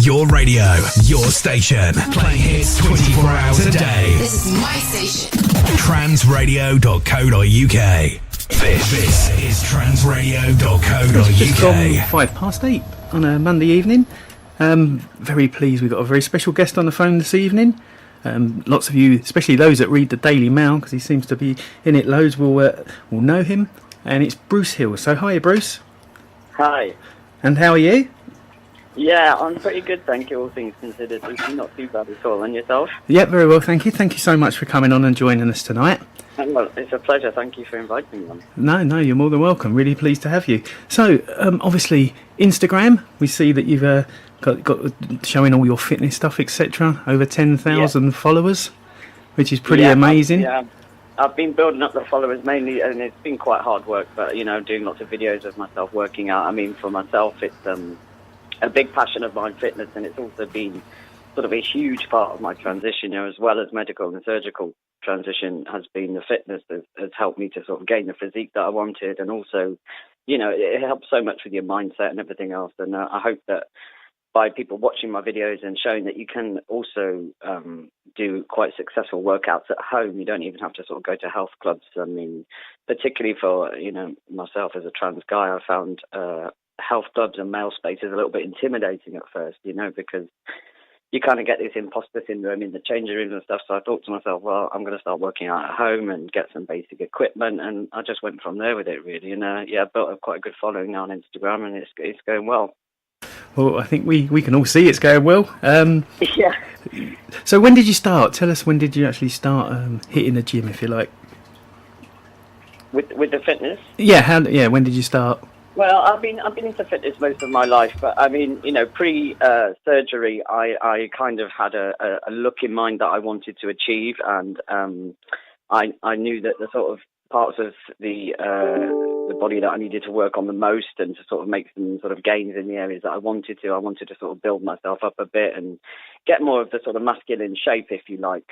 Your radio, your station. Playing hits 24 hours a day. This is my station. Transradio.co.uk. This is transradio.co.uk. It's just gone 8:05 on a Monday evening. Very pleased we've got a very special guest on the phone this evening. Lots of you, especially those that read the Daily Mail, because he seems to be in it loads, will know him. And it's Bruce Hill. So hi, Bruce. Hi. And how are you? Yeah, I'm pretty good, thank you, all things considered. It's not too bad at all. And yourself? Yeah, very well, thank you. Thank you so much for coming on and joining us tonight. Well, it's a pleasure. Thank you for inviting me on. No, you're more than welcome. Really pleased to have you. So, obviously, Instagram, we see that you've got showing all your fitness stuff, etc. Over 10,000 followers, which is pretty amazing. I've been building up the followers mainly, and it's been quite hard work, but, doing lots of videos of myself working out. I mean, for myself, it's a big passion of mine, fitness, and it's also been sort of a huge part of my transition, as well as medical and surgical transition has been the fitness that has helped me to sort of gain the physique that I wanted, and also, it helps so much with your mindset and everything else, and I hope that by people watching my videos and showing that you can also do quite successful workouts at home. You don't even have to sort of go to health clubs. I mean, particularly for, myself as a trans guy, I found health clubs and male spaces a little bit intimidating at first, because you kind of get this imposter syndrome in the changing rooms and stuff. So I thought to myself, well, I'm going to start working out at home and get some basic equipment. And I just went from there with it, really. And I built up quite a good following now on Instagram, and it's going well. Well, I think we can all see it's going well. Yeah. So when did you start? Tell us, when did you actually start hitting the gym, if you like? With the fitness? Yeah. When did you start? Well, I've been into fitness most of my life, but I mean, pre-surgery, I kind of had a look in mind that I wanted to achieve, and I knew that the sort of parts of the body that I needed to work on the most, and to sort of make some sort of gains in the areas that I wanted to sort of build myself up a bit and get more of the sort of masculine shape, if you like.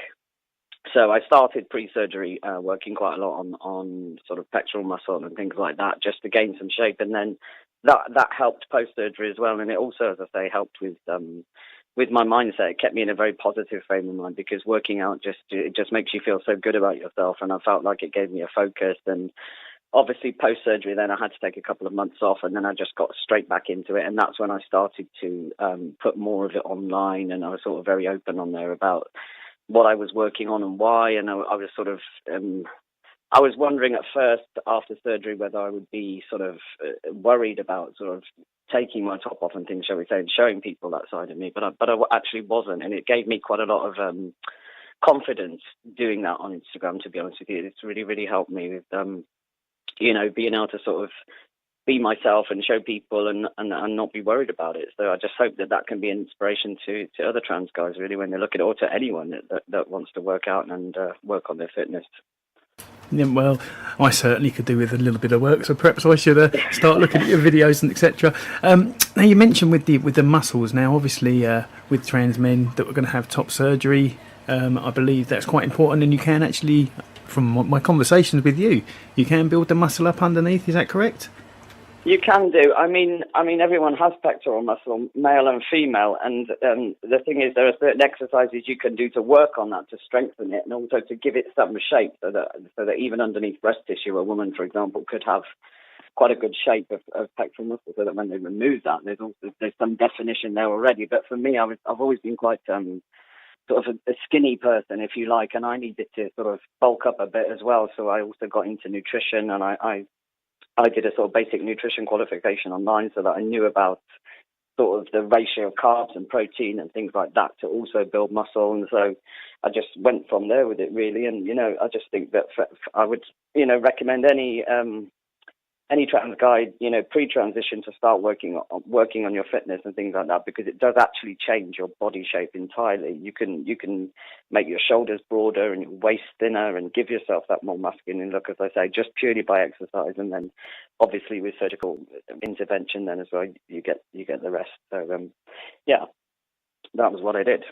So I started pre-surgery working quite a lot on sort of pectoral muscle and things like that, just to gain some shape, and then that helped post-surgery as well. And it also, as I say, helped with my mindset. It kept me in a very positive frame of mind, because working out just makes you feel so good about yourself, and I felt like it gave me a focus. And obviously post-surgery, then I had to take a couple of months off, and then I just got straight back into it. And that's when I started to put more of it online, and I was sort of very open on there about what I was working on and why. And I was sort of, I was wondering at first after surgery whether I would be sort of worried about sort of taking my top off and things, shall we say, and showing people that side of me. But I actually wasn't. And it gave me quite a lot of confidence doing that on Instagram, to be honest with you. It's really, really helped me with, being able to sort of be myself and show people and not be worried about it. So I just hope that can be an inspiration to other trans guys, really, when they look at it, or to anyone that wants to work out and work on their fitness. Yeah, well, I certainly could do with a little bit of work, so perhaps I should start looking at your videos and etc. Now, you mentioned with the muscles. Now, obviously, with trans men that were going to have top surgery, I believe that's quite important, and you can actually, from my conversations with you, you can build the muscle up underneath. Is that correct? You can do. I mean, everyone has pectoral muscle, male and female, and the thing is, there are certain exercises you can do to work on that, to strengthen it, and also to give it some shape, so that even underneath breast tissue, a woman, for example, could have quite a good shape of pectoral muscle, so that when they remove that, there's some definition there already. But for me, I've always been quite sort of a skinny person, if you like, and I needed to sort of bulk up a bit as well. So I also got into nutrition, and I did a sort of basic nutrition qualification online, so that I knew about sort of the ratio of carbs and protein and things like that to also build muscle. And so I just went from there with it, really. And, I just think that I would, recommend any trans guy, pre-transition, to start working on your fitness and things like that, because it does actually change your body shape entirely. You can make your shoulders broader and your waist thinner and give yourself that more masculine look, as I say, just purely by exercise. And then obviously with surgical intervention then as well, you get the rest. So that was what I did.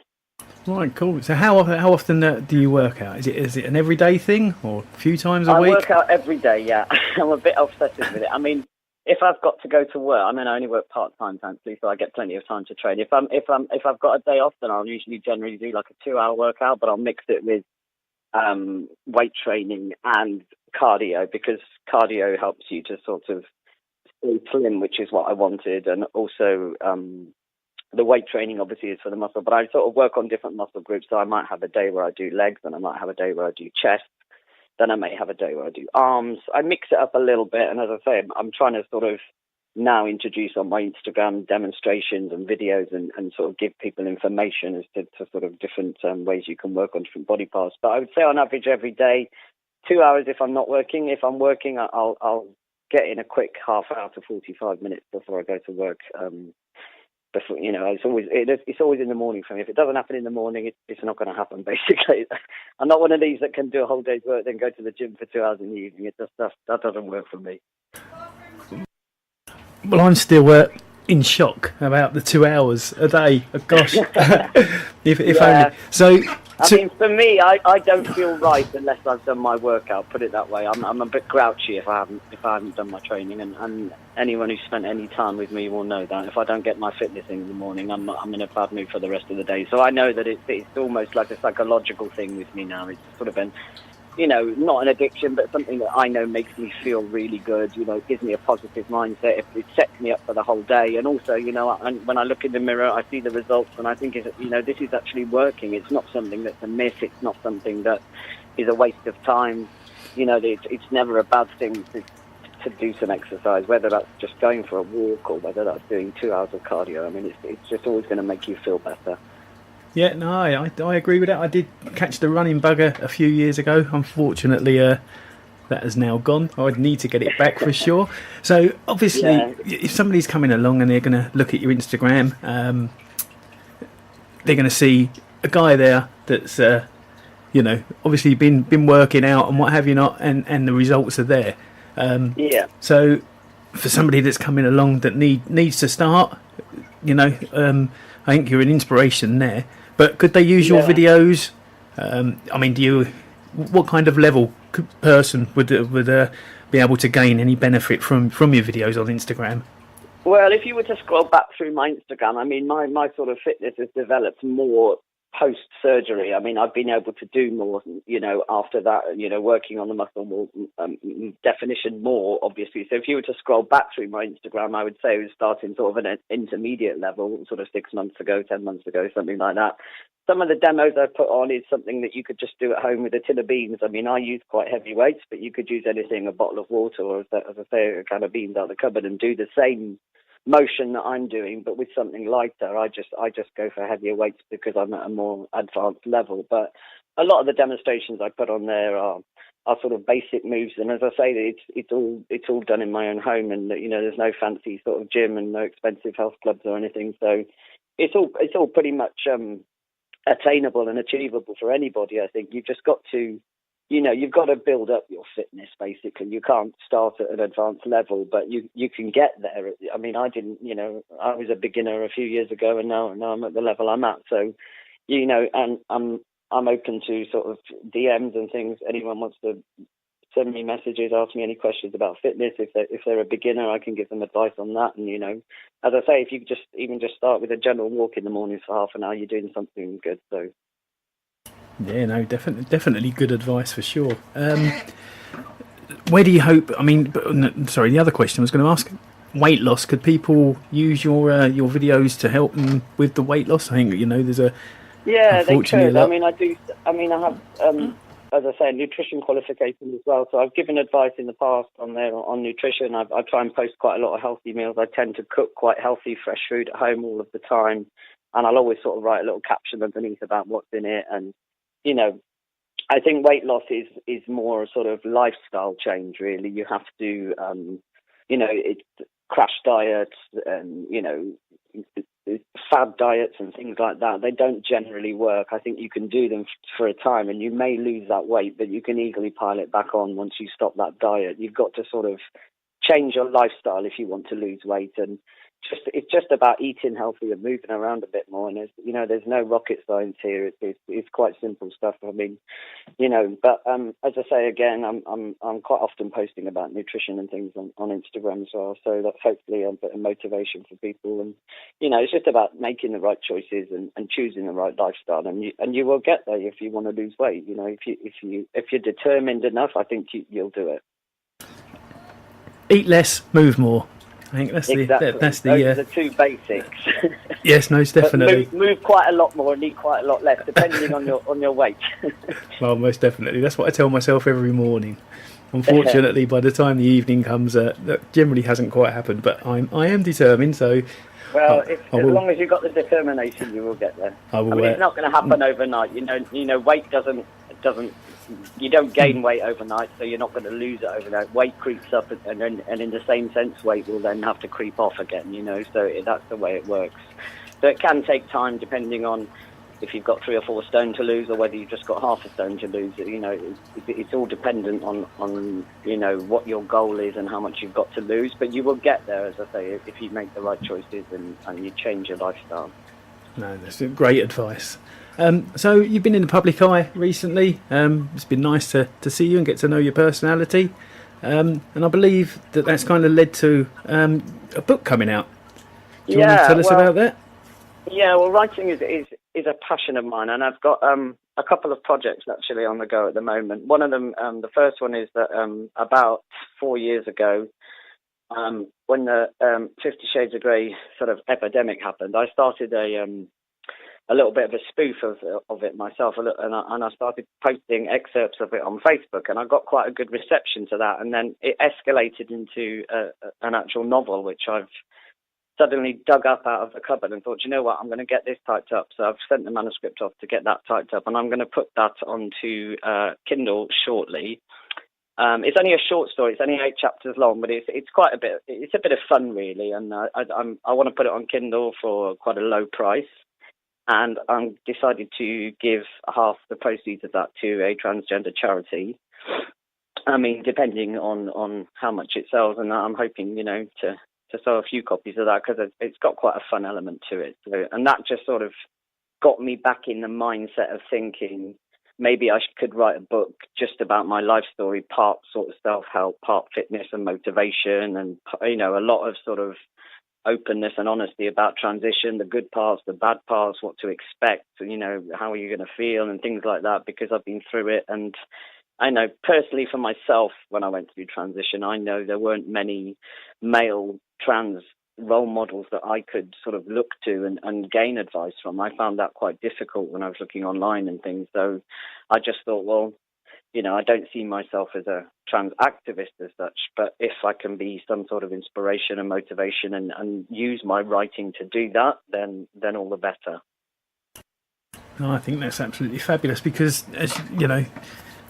Right, cool. So how often do you work out? Is it an everyday thing, or a few times a week? I work out every day, yeah. I'm a bit obsessive with it. I mean, if I've got to go to work, I mean, I only work part time, thankfully, so I get plenty of time to train. If I've got a day off, then I'll usually generally do like a 2 hour workout, but I'll mix it with weight training and cardio, because cardio helps you to sort of stay slim, which is what I wanted, and also the weight training obviously is for the muscle. But I sort of work on different muscle groups, so I might have a day where I do legs, and I might have a day where I do chest. Then I may have a day where I do arms. I mix it up a little bit. And as I say, I'm trying to sort of now introduce on my Instagram demonstrations and videos and sort of give people information as to sort of different ways you can work on different body parts. But I would say on average every day, 2 hours if I'm not working. If I'm working, I'll get in a quick half hour to 45 minutes before I go to work. Before, it's always in the morning for me. If it doesn't happen in the morning, it's not going to happen. Basically, I'm not one of these that can do a whole day's work then go to the gym for 2 hours in the evening. That doesn't work for me. Well, I'm still in shock about the 2 hours a day. Gosh, if only. So, I mean, for me, I don't feel right unless I've done my workout. Put it that way. I'm a bit grouchy if I haven't done my training, and anyone who's spent any time with me will know that if I don't get my fitness in the morning, I'm in a bad mood for the rest of the day. So I know that it's almost like a psychological thing with me now. It's sort of been, not an addiction, but something that I know makes me feel really good. It gives me a positive mindset. It sets me up for the whole day. And also, when I look in the mirror, I see the results, and I think, this is actually working. It's not something that's a myth. It's not something that is a waste of time. It's never a bad thing to do some exercise, whether that's just going for a walk or whether that's doing 2 hours of cardio. I mean, it's just always going to make you feel better. Yeah, no, I agree with that. I did catch the running bugger a few years ago. Unfortunately, that has now gone. I'd need to get it back for sure. So, obviously, if somebody's coming along and they're going to look at your Instagram, they're going to see a guy there that's, obviously been working out and what have you not, and the results are there. So, for somebody that's coming along that needs to start, I think you're an inspiration there. But could they use your videos? What kind of level person would be able to gain any benefit from your videos on Instagram? Well, if you were to scroll back through my Instagram, I mean, my sort of fitness has developed more post-surgery. I mean, I've been able to do more, after that, working on the muscle more, definition more, obviously. So if you were to scroll back through my Instagram, I would say it was starting sort of at an intermediate level, sort of 6 months ago, 10 months ago, something like that. Some of the demos I put on is something that you could just do at home with a tin of beans. I mean, I use quite heavy weights, but you could use anything, a bottle of water or, as I say, a can of beans out of the cupboard and do the same motion that I'm doing, but with something lighter. I just go for heavier weights because I'm at a more advanced level. But a lot of the demonstrations I put on there are sort of basic moves, and as I say, it's all done in my own home, and there's no fancy sort of gym and no expensive health clubs or anything. So it's all pretty much attainable and achievable for anybody. I think you've just got to you've got to build up your fitness, basically. You can't start at an advanced level, but you can get there. I mean, I didn't, I was a beginner a few years ago, and now I'm at the level I'm at. So, and I'm open to sort of DMs and things. Anyone wants to send me messages, ask me any questions about fitness. If they're a beginner, I can give them advice on that. And, as I say, if you just start with a general walk in the mornings for half an hour, you're doing something good. So. Yeah, no, definitely good advice for sure. Where do you hope? I mean, sorry, the other question I was going to ask: weight loss. Could people use your videos to help them with the weight loss? I think there's a they could. I mean, I do. I mean, I have, as I say, a nutrition qualification as well. So I've given advice in the past on nutrition. I try and post quite a lot of healthy meals. I tend to cook quite healthy, fresh food at home all of the time, and I'll always sort of write a little caption underneath about what's in it. And I think weight loss is more a sort of lifestyle change, really. You have to, it's crash diets and, fad diets and things like that. They don't generally work. I think you can do them for a time and you may lose that weight, but you can easily pile it back on once you stop that diet. You've got to sort of change your lifestyle if you want to lose weight. And, it's just about eating healthy and moving around a bit more. And there's no rocket science here. It's quite simple stuff. I mean, but as I say again, I'm quite often posting about nutrition and things on Instagram as well. So that's hopefully a bit of motivation for people. And it's just about making the right choices and choosing the right lifestyle. And you will get there if you want to lose weight. If you're determined enough, I think you'll do it. Eat less, move more. I think that's exactly. Those are the two basics. Yes, most definitely. Move quite a lot more and eat quite a lot less, depending on your weight. Well, most definitely. That's what I tell myself every morning. Unfortunately, by the time the evening comes, that generally hasn't quite happened. But I am determined. So, well, as long as you've got the determination, you will get there. I mean, it's not going to happen overnight. Weight doesn't. You don't gain weight overnight, so you're not going to lose it overnight. Weight creeps up, and in the same sense, weight will then have to creep off again. So that's the way it works. So it can take time, depending on if you've got 3 or 4 stone to lose, or whether you've just got half a stone to lose. It's all dependent on what your goal is and how much you've got to lose. But you will get there, as I say, if you make the right choices and you change your lifestyle. No, that's great advice. So you've been in the public eye recently. It's been nice to see you and get to know your personality. And I believe that's kind of led to a book coming out. Do you want to tell us about that? Yeah, well, writing is a passion of mine, and I've got a couple of projects actually on the go at the moment. One of them, the first one is that about 4 years ago, when the 50 Shades of Grey sort of epidemic happened, I started a little bit of a spoof of it myself, and I started posting excerpts of it on Facebook, and I got quite a good reception to that. And then it escalated into an actual novel, which I've suddenly dug up out of the cupboard and thought, you know what, I'm going to get this typed up. So I've sent the manuscript off to get that typed up, and I'm going to put that onto Kindle shortly. It's only a short story. It's only 8 chapters long, but it's quite a bit. It's a bit of fun, really, and I want to put it on Kindle for quite a low price. And I decided to give half the proceeds of that to a transgender charity. I mean, depending on how much it sells, and I'm hoping, to sell a few copies of that, because it's got quite a fun element to it. So, and that just sort of got me back in the mindset of thinking maybe I could write a book just about my life story, part sort of self-help, part fitness and motivation, and a lot of sort of openness and honesty about transition, the good parts, the bad parts, what to expect, how are you going to feel and things like that, because I've been through it. And I know personally for myself, when I went through transition, I know there weren't many male trans role models that I could sort of look to and gain advice from. I found that quite difficult when I was looking online and things. So I just thought, well, I don't see myself as a trans activist as such, but if I can be some sort of inspiration and motivation and use my writing to do that, then all the better. No, I think that's absolutely fabulous, because, as you know,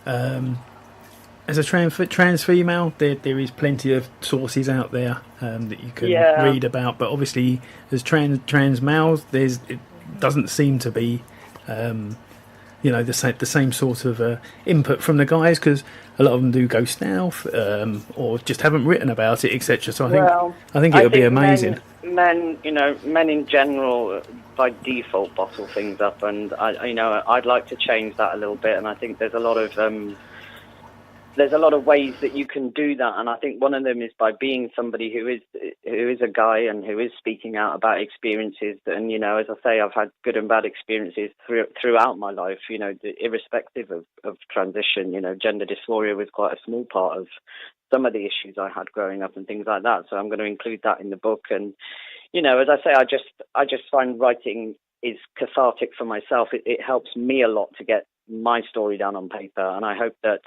as a trans female, there is plenty of sources out there that you can read about, but obviously as trans males, it doesn't seem to be the same sort of input from the guys, because a lot of them do go stealth or just haven't written about it, etc. So I think it would be amazing. Men in general by default bottle things up, and I'd like to change that a little bit. And I think there's a lot of ways that you can do that, and I think one of them is by being somebody who is a guy and who is speaking out about experiences. And as I say, I've had good and bad experiences throughout my life. Irrespective of transition. Gender dysphoria was quite a small part of some of the issues I had growing up and things like that. So I'm going to include that in the book. And as I say, I just find writing is cathartic for myself. It helps me a lot to get my story down on paper, and I hope that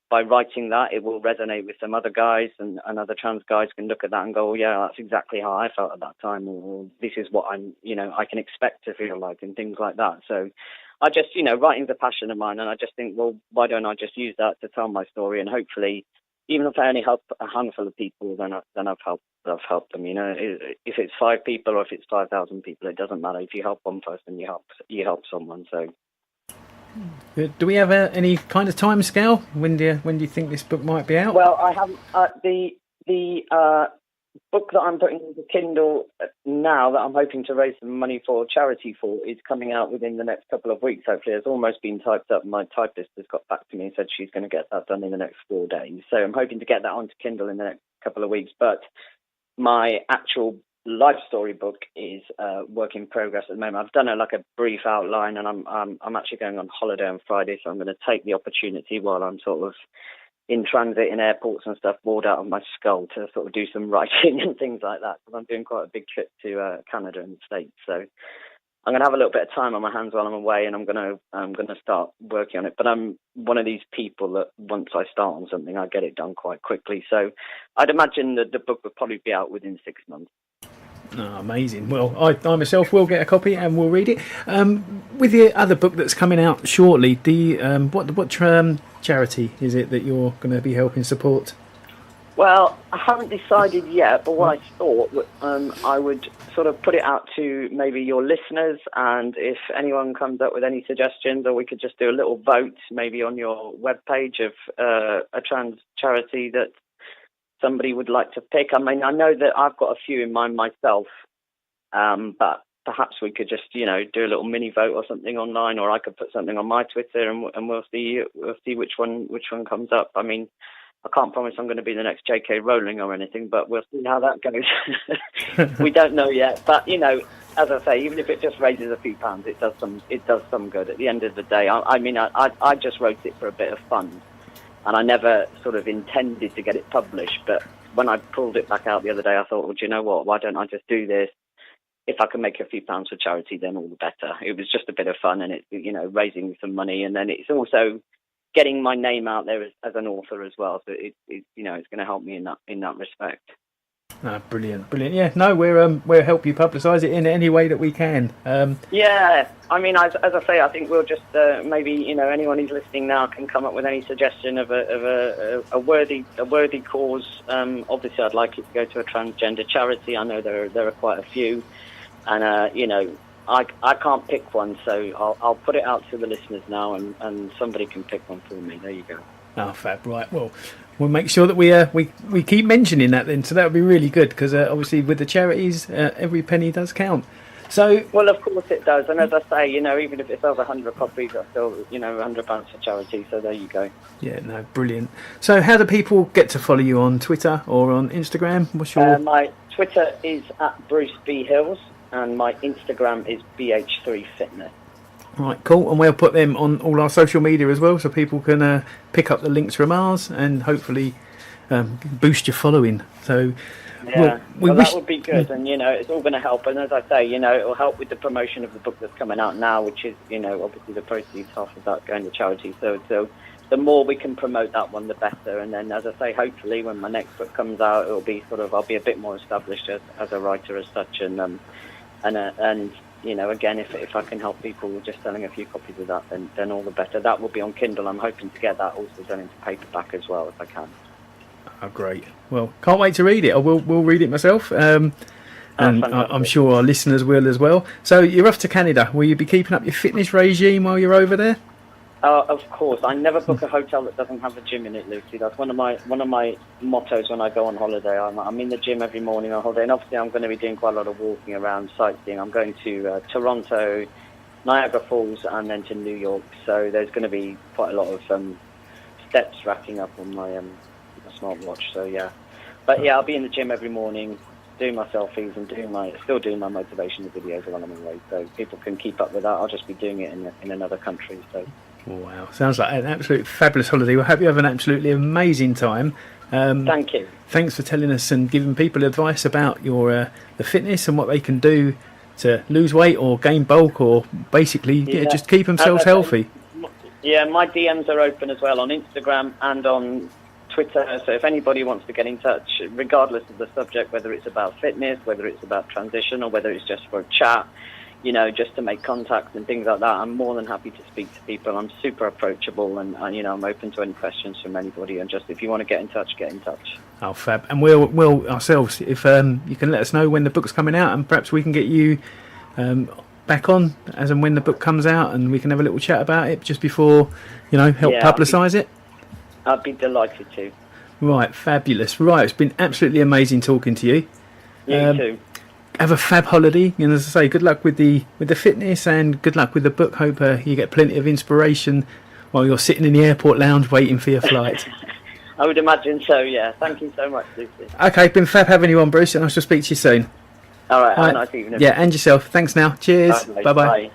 by writing that, it will resonate with some other guys, and other trans guys can look at that and go, oh, yeah, that's exactly how I felt at that time, or this is what I can expect to feel like, and things like that. So I just, writing's a passion of mine, and I just think, well, why don't I just use that to tell my story, and hopefully, even if I only help a handful of people, then I've helped them. If it's 5 people or if it's 5,000 people, it doesn't matter. If you help one person, you help someone. So. Do we have any kind of time scale? When do you think this book might be out? Well, I have the book that I'm putting into Kindle now that I'm hoping to raise some money for charity for is coming out within the next couple of weeks. Hopefully, it's almost been typed up. My typist has got back to me and said she's going to get that done in the next 4 days. So I'm hoping to get that onto Kindle in the next couple of weeks. But my actual life story book is work in progress at the moment. I've done a brief outline, and I'm actually going on holiday on Friday, so I'm going to take the opportunity while I'm sort of in transit in airports and stuff, bored out of my skull, to sort of do some writing and things like that, because I'm doing quite a big trip to Canada and the States. So I'm going to have a little bit of time on my hands while I'm away, and I'm going to start working on it. But I'm one of these people that once I start on something, I get it done quite quickly. So I'd imagine that the book will probably be out within 6 months. Oh, amazing. Well, I myself will get a copy and will read it. With the other book that's coming out shortly, what charity is it that you're going to be helping support? Well, I haven't decided yet, but what I thought, I would sort of put it out to maybe your listeners, and if anyone comes up with any suggestions, or we could just do a little vote maybe on your webpage of a trans charity that somebody would like to pick. I mean, I know that I've got a few in mind myself, but perhaps we could just, do a little mini vote or something online, or I could put something on my Twitter, and we'll see which one comes up. I mean, I can't promise I'm going to be the next J.K. Rowling or anything, but we'll see how that goes. We don't know yet, but as I say, even if it just raises a few pounds, it does some good. At the end of the day, I just wrote it for a bit of fun. And I never sort of intended to get it published. But when I pulled it back out the other day, I thought, well, do you know what? Why don't I just do this? If I can make a few pounds for charity, then all the better. It was just a bit of fun, and it's, raising some money. And then it's also getting my name out there as an author as well. So it's going to help me in that respect. Brilliant. Yeah, no, we'll help you publicise it in any way that we can. Yeah, I mean, as I say, I think we'll just maybe anyone who's listening now can come up with any suggestion of a worthy cause. Obviously, I'd like it to go to a transgender charity. I know there are quite a few, and I can't pick one, so I'll put it out to the listeners now, and somebody can pick one for me. There you go. Oh, fab! Right, well, we'll make sure that we keep mentioning that then, so that would be really good, because obviously with the charities, every penny does count. So, well, of course it does, and as I say, even if it sells 100 copies, that's still £100 for charity. So there you go. Yeah, no, brilliant. So, how do people get to follow you on Twitter or on Instagram? What's your? My Twitter is at Bruce B Hills, and my Instagram is BH3Fitness. Right, cool, and we'll put them on all our social media as well, so people can pick up the links from ours and hopefully boost your following. So, yeah, that would be good, and it's all going to help. And as I say, it will help with the promotion of the book that's coming out now, which is, obviously the proceeds, half of that going to charity. So the more we can promote that one, the better. And then, as I say, hopefully when my next book comes out, it'll be I'll be a bit more established as a writer as such, and again, if I can help people with just selling a few copies of that, then all the better. That will be on Kindle. I'm hoping to get that also done into paperback as well, if I can. Oh, great. Well, can't wait to read it. I will read it myself. And I'm sure our listeners will as well. So you're off to Canada. Will you be keeping up your fitness regime while you're over there? Of course. I never book a hotel that doesn't have a gym in it, Lucy. That's one of my mottos when I go on holiday. I'm in the gym every morning on holiday, and obviously I'm going to be doing quite a lot of walking around, sightseeing. I'm going to Toronto, Niagara Falls, and then to New York. So there's going to be quite a lot of steps racking up on my smartwatch. So yeah, but yeah, I'll be in the gym every morning, doing my selfies and still doing my motivational videos while I'm away. So people can keep up with that. I'll just be doing it in another country. So. Wow, sounds like an absolute fabulous holiday. Well, I hope you have an absolutely amazing time. Thank you. Thanks for telling us and giving people advice about your the fitness and what they can do to lose weight or gain bulk, or basically just keep themselves healthy. Yeah, my DMs are open as well on Instagram and on Twitter. So if anybody wants to get in touch, regardless of the subject, whether it's about fitness, whether it's about transition, or whether it's just for a chat, just to make contacts and things like that, I'm more than happy to speak to people. I'm super approachable, and I'm open to any questions from anybody. And just if you want to get in touch, get in touch. Oh, fab! And we'll ourselves, if you can let us know when the book's coming out, and perhaps we can get you back on as and when the book comes out, and we can have a little chat about it just before, help publicise it. I'd be delighted to. Right, fabulous. Right, it's been absolutely amazing talking to you. You too. Have a fab holiday, and as I say, good luck with the fitness, and good luck with the book. Hope you get plenty of inspiration while you're sitting in the airport lounge waiting for your flight. I would imagine so, yeah. Thank you so much, Lucy. Okay, been fab having you on, Bruce, and I shall speak to you soon. All right, have a nice evening. Yeah, and yourself. Thanks now. Cheers. Bye-bye. Bye.